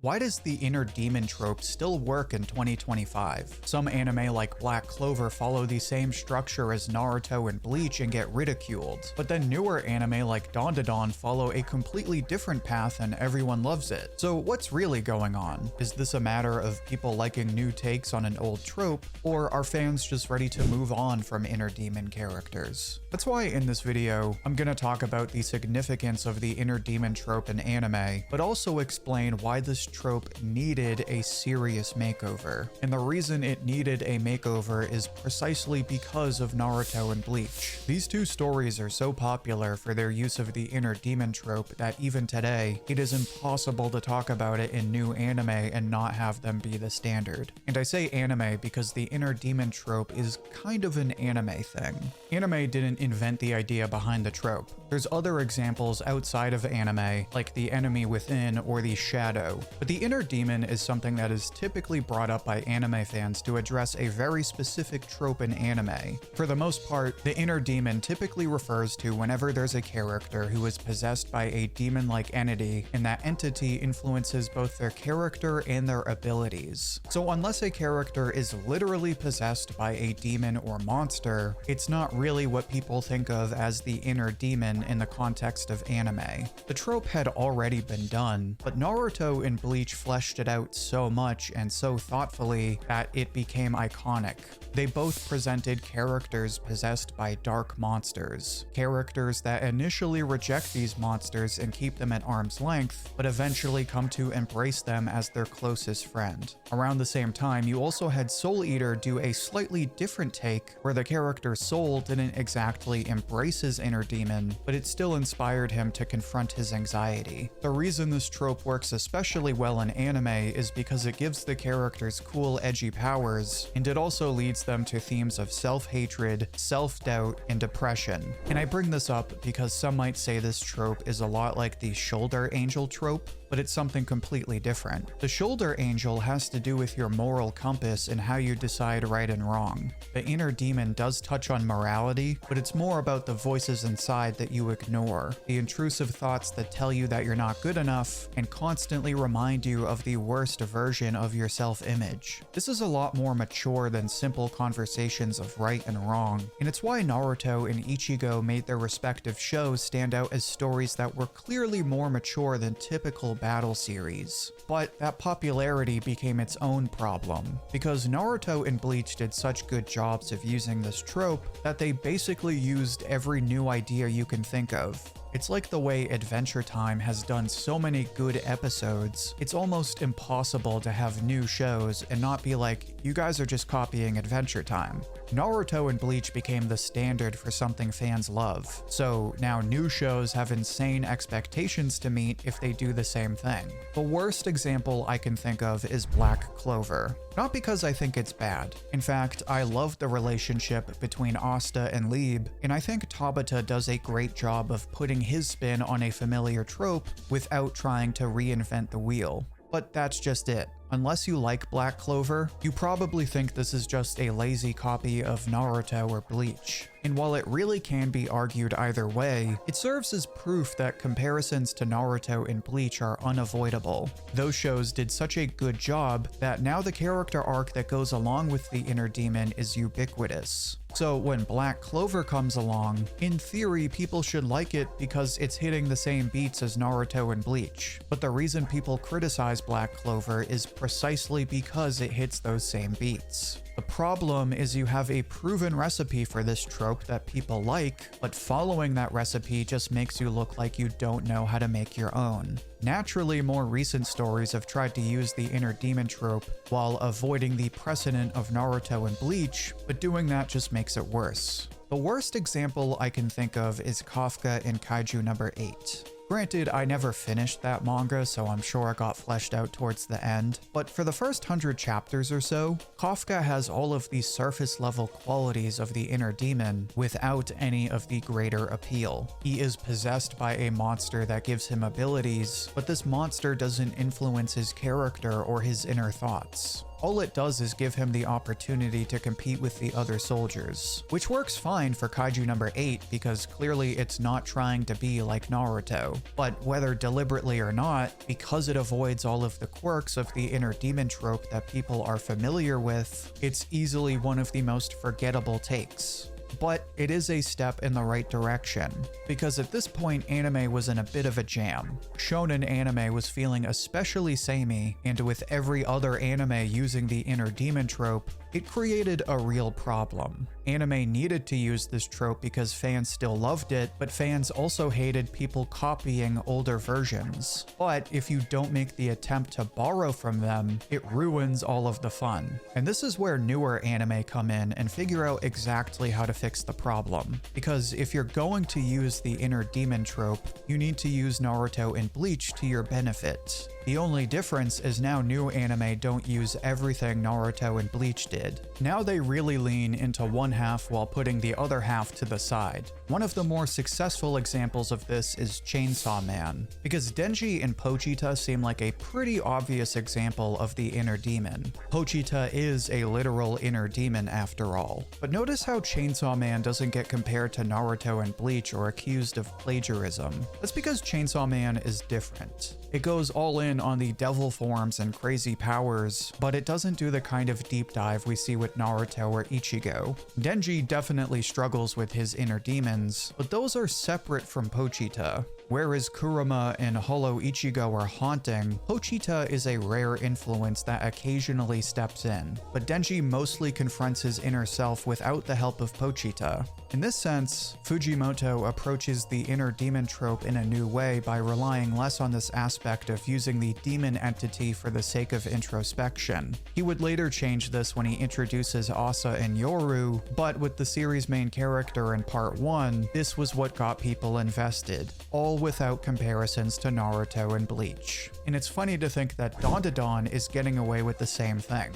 Why does the inner demon trope still work in 2025? Some anime like Black Clover follow the same structure as Naruto and Bleach and get ridiculed, but then newer anime like Dandadan follow a completely different path and everyone loves it. So what's really going on? Is this a matter of people liking new takes on an old trope, or are fans just ready to move on from inner demon characters? That's why in this video, I'm gonna talk about the significance of the inner demon trope in anime, but also explain why this trope needed a serious makeover. And the reason it needed a makeover is precisely because of Naruto and Bleach. These two stories are so popular for their use of the inner demon trope that even today, it is impossible to talk about it in new anime and not have them be the standard. And I say anime because the inner demon trope is kind of an anime thing. Anime didn't invent the idea behind the trope. There's other examples outside of anime, like the enemy within or the shadow. But the inner demon is something that is typically brought up by anime fans to address a very specific trope in anime. For the most part, the inner demon typically refers to whenever there's a character who is possessed by a demon-like entity, and that entity influences both their character and their abilities. So unless a character is literally possessed by a demon or monster, it's not really what people think of as the inner demon in the context of anime. The trope had already been done, but Naruto and Bleach fleshed it out so much and so thoughtfully that it became iconic. They both presented characters possessed by dark monsters, characters that initially reject these monsters and keep them at arm's length, but eventually come to embrace them as their closest friend. Around the same time, you also had Soul Eater do a slightly different take, where the character Soul didn't exactly embrace his inner demon, but it still inspired him to confront his anxiety. The reason this trope works especially well in anime is because it gives the characters cool, edgy powers, and it also leads them to themes of self-hatred, self-doubt, and depression. And I bring this up because some might say this trope is a lot like the shoulder angel trope, but it's something completely different. The shoulder angel has to do with your moral compass and how you decide right and wrong. The inner demon does touch on morality, but it's more about the voices inside that you ignore, the intrusive thoughts that tell you that you're not good enough and constantly remind you of the worst version of your self-image. This is a lot more mature than simple conversations of right and wrong, and it's why Naruto and Ichigo made their respective shows stand out as stories that were clearly more mature than typical battle series. But that popularity became its own problem, because Naruto and Bleach did such good jobs of using this trope that they basically used every new idea you can think of. It's like the way Adventure Time has done so many good episodes, it's almost impossible to have new shows and not be like, you guys are just copying Adventure Time. Naruto and Bleach became the standard for something fans love, so now new shows have insane expectations to meet if they do the same thing. The worst example I can think of is Black Clover. Not because I think it's bad. In fact, I love the relationship between Asta and Lieb, and I think Tabata does a great job of putting his spin on a familiar trope without trying to reinvent the wheel. But that's just it. Unless you like Black Clover, you probably think this is just a lazy copy of Naruto or Bleach. And while it really can be argued either way, it serves as proof that comparisons to Naruto and Bleach are unavoidable. Those shows did such a good job that now the character arc that goes along with the inner demon is ubiquitous. So when Black Clover comes along, in theory people should like it because it's hitting the same beats as Naruto and Bleach. But the reason people criticize Black Clover is precisely because it hits those same beats. The problem is you have a proven recipe for this trope that people like, but following that recipe just makes you look like you don't know how to make your own. Naturally, more recent stories have tried to use the inner demon trope while avoiding the precedent of Naruto and Bleach, but doing that just makes it worse. The worst example I can think of is Kafka in Kaiju number 8. Granted, I never finished that manga, so I'm sure it got fleshed out towards the end, but for the first 100 chapters or so, Kafka has all of the surface level qualities of the inner demon without any of the greater appeal. He is possessed by a monster that gives him abilities, but this monster doesn't influence his character or his inner thoughts. All it does is give him the opportunity to compete with the other soldiers, which works fine for Kaiju number 8 because clearly it's not trying to be like Naruto. But whether deliberately or not, because it avoids all of the quirks of the inner demon trope that people are familiar with, it's easily one of the most forgettable takes. But it is a step in the right direction, because at this point anime was in a bit of a jam. Shonen anime was feeling especially samey, and with every other anime using the inner demon trope, it created a real problem. Anime needed to use this trope because fans still loved it, but fans also hated people copying older versions. But if you don't make the attempt to borrow from them, it ruins all of the fun. And this is where newer anime come in and figure out exactly how to fix the problem. Because if you're going to use the inner demon trope, you need to use Naruto and Bleach to your benefit. The only difference is now new anime don't use everything Naruto and Bleach did. Now they really lean into one half while putting the other half to the side. One of the more successful examples of this is Chainsaw Man, because Denji and Pochita seem like a pretty obvious example of the inner demon. Pochita is a literal inner demon after all. But notice how Chainsaw Man doesn't get compared to Naruto and Bleach or accused of plagiarism. That's because Chainsaw Man is different. It goes all in on the devil forms and crazy powers, but it doesn't do the kind of deep dive we see with Naruto or Ichigo. Denji definitely struggles with his inner demons, but those are separate from Pochita. Whereas Kurama and Hollow Ichigo are haunting, Pochita is a rare influence that occasionally steps in, but Denji mostly confronts his inner self without the help of Pochita. In this sense, Fujimoto approaches the inner demon trope in a new way by relying less on this aspect of using the demon entity for the sake of introspection. He would later change this when he introduces Asa and Yoru, but with the series' main character in part 1, this was what got people invested, all without comparisons to Naruto and Bleach. And it's funny to think that Dandadan is getting away with the same thing.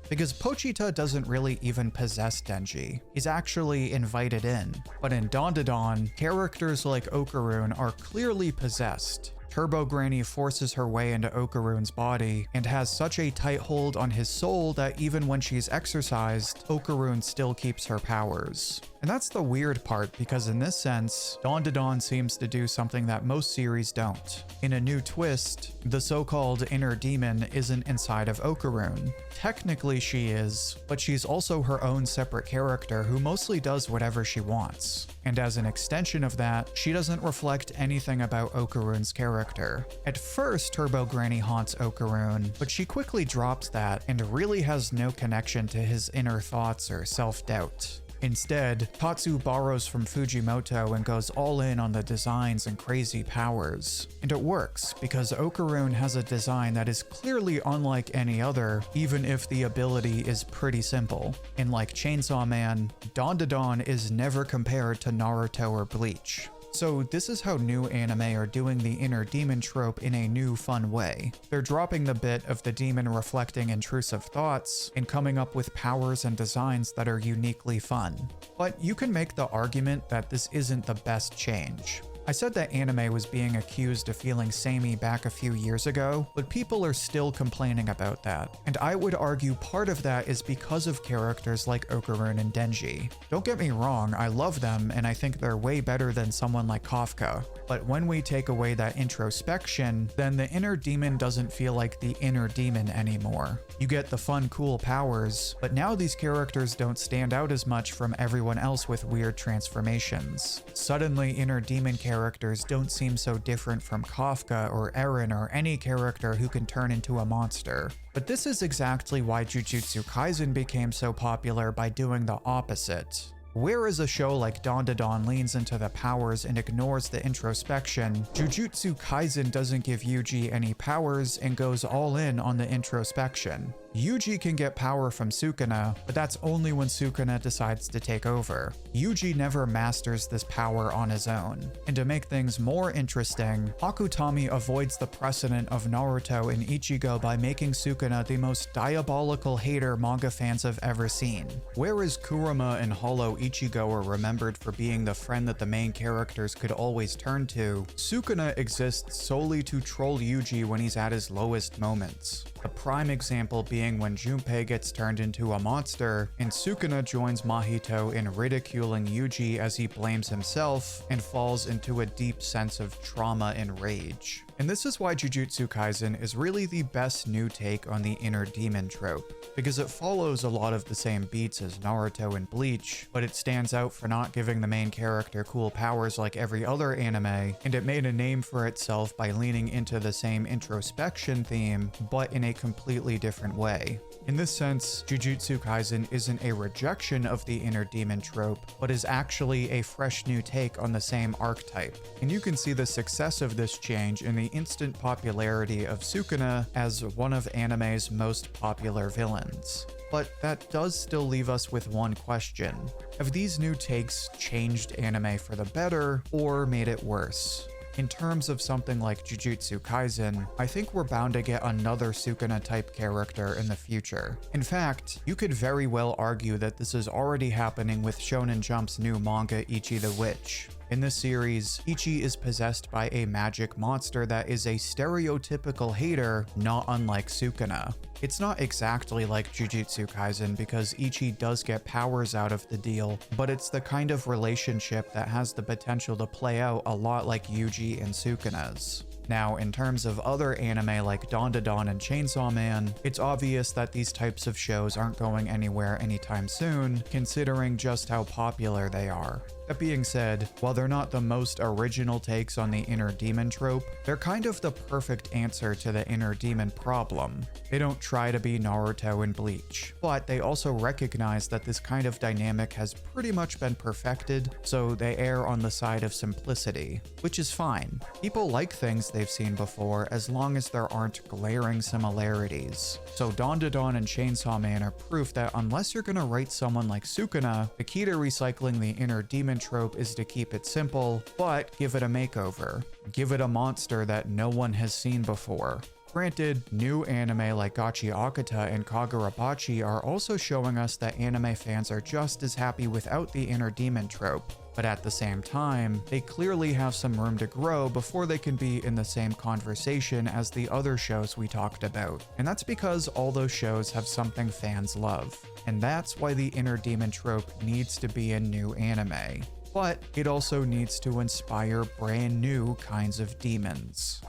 Because Pochita doesn't really even possess Denji. He's actually invited in. But in Dandadan, characters like Okarun are clearly possessed. Turbo Granny forces her way into Okarun's body and has such a tight hold on his soul that even when she's exorcised, Okarun still keeps her powers. And that's the weird part, because in this sense, Dandadan seems to do something that most series don't. In a new twist, the so-called inner demon isn't inside of Okarun. Technically she is, but she's also her own separate character who mostly does whatever she wants. And as an extension of that, she doesn't reflect anything about Okarun's character. At first, Turbo Granny haunts Okarun, but she quickly drops that and really has no connection to his inner thoughts or self-doubt. Instead, Tatsu borrows from Fujimoto and goes all in on the designs and crazy powers. And it works, because Okarun has a design that is clearly unlike any other, even if the ability is pretty simple. And like Chainsaw Man, Dandadan is never compared to Naruto or Bleach. So this is how new anime are doing the inner demon trope in a new fun way. They're dropping the bit of the demon reflecting intrusive thoughts and coming up with powers and designs that are uniquely fun. But you can make the argument that this isn't the best change. I said that anime was being accused of feeling samey back a few years ago, but people are still complaining about that. And I would argue part of that is because of characters like Okarun and Denji. Don't get me wrong, I love them and I think they're way better than someone like Kafka. But when we take away that introspection, then the inner demon doesn't feel like the inner demon anymore. You get the fun, cool powers, but now these characters don't stand out as much from everyone else with weird transformations. Suddenly, inner demon characters don't seem so different from Kafka or Eren or any character who can turn into a monster. But this is exactly why Jujutsu Kaisen became so popular by doing the opposite. Whereas a show like Dandadan leans into the powers and ignores the introspection, Jujutsu Kaisen doesn't give Yuji any powers and goes all in on the introspection. Yuji can get power from Sukuna, but that's only when Sukuna decides to take over. Yuji never masters this power on his own. And to make things more interesting, Akutami avoids the precedent of Naruto and Ichigo by making Sukuna the most diabolical hater manga fans have ever seen. Whereas Kurama and Hollow Ichigo are remembered for being the friend that the main characters could always turn to, Sukuna exists solely to troll Yuji when he's at his lowest moments. A prime example being when Junpei gets turned into a monster, and Sukuna joins Mahito in ridiculing Ouji as he blames himself and falls into a deep sense of trauma and rage. And this is why Jujutsu Kaisen is really the best new take on the inner demon trope, because it follows a lot of the same beats as Naruto and Bleach, but it stands out for not giving the main character cool powers like every other anime, and it made a name for itself by leaning into the same introspection theme, but in a completely different way. In this sense, Jujutsu Kaisen isn't a rejection of the inner demon trope, but is actually a fresh new take on the same archetype. And you can see the success of this change in the instant popularity of Sukuna as one of anime's most popular villains. But that does still leave us with one question. Have these new takes changed anime for the better or made it worse? In terms of something like Jujutsu Kaisen, I think we're bound to get another Sukuna-type character in the future. In fact, you could very well argue that this is already happening with Shonen Jump's new manga Ichi the Witch. In this series, Ichi is possessed by a magic monster that is a stereotypical hater, not unlike Sukuna. It's not exactly like Jujutsu Kaisen because Ichi does get powers out of the deal, but it's the kind of relationship that has the potential to play out a lot like Ouji and Sukuna's. Now, in terms of other anime like Dandadan and Chainsaw Man, it's obvious that these types of shows aren't going anywhere anytime soon, considering just how popular they are. That being said, while they're not the most original takes on the inner demon trope, they're kind of the perfect answer to the inner demon problem. They don't try to be Naruto and Bleach, but they also recognize that this kind of dynamic has pretty much been perfected, so they err on the side of simplicity, which is fine. People like things they've seen before as long as there aren't glaring similarities. So Dandadan and Chainsaw Man are proof that unless you're gonna write someone like Sukuna, the key to recycling the inner demon trope is to keep it simple, but give it a makeover. Give it a monster that no one has seen before. Granted, new anime like Gachi Akata and Kagurabachi are also showing us that anime fans are just as happy without the inner demon trope. But at the same time, they clearly have some room to grow before they can be in the same conversation as the other shows we talked about. And that's because all those shows have something fans love. And that's why the inner demon trope needs to be in new anime. But it also needs to inspire brand new kinds of demons.